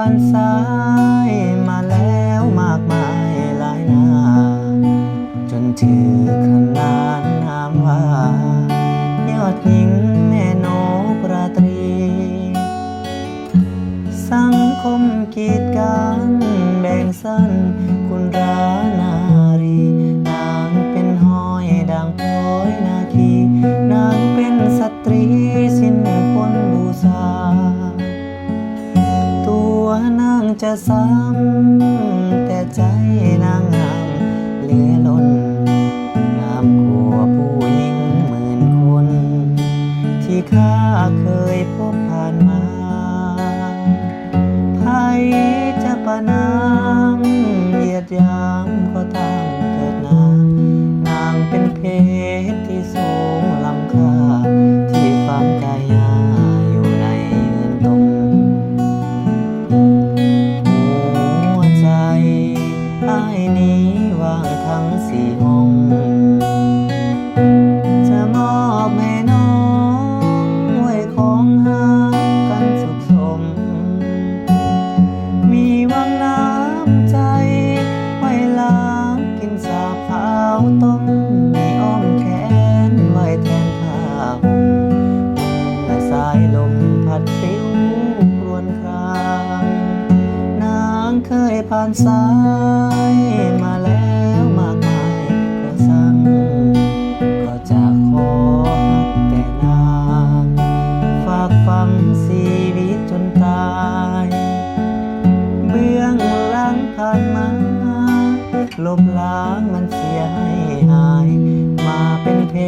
านซ้ายมาแล้วมากมายหลายหน้าจนถือขนานนามว่ายอดหญิงแม่นกราตรี สังคมกีดกันแบ่งสั้นคุณรานารีนางเป็นห้อยดังพลอยนาคีนางเป็นสตรีสิ้นคนบูชาตัวนางจะซ้ำแต่ใจนางงามเหลือล้นงามกว่าผู้หญิงหมื่นคนที่ข้าเคยพบผ่านมาใครจะประนามเหยียดหยามก็ตามเถิดนานางเป็นเพชรที่สูงล้ำค่าที่ฝังกายาอยู่ในเงินตมหัวใจอ้ายนี้ว่างทั้งสี่ห้องจะมอบให้น้องไว้ของหากันสุขสมมีวังน้ำใจไว้ล้างกินสาบขาวต้มมีอ้อมแขนไว้แทนผ้าห่มและสายลมพัดฟิวครวญครางนางเคยผ่านสายมาแล้วมากมายก็สั่งก็จะขอแต่นางฝากฟังชีวิตจนตายเบื้องหลังผ่านมาลบล้างมันเสียให้หายมาเป็นเพล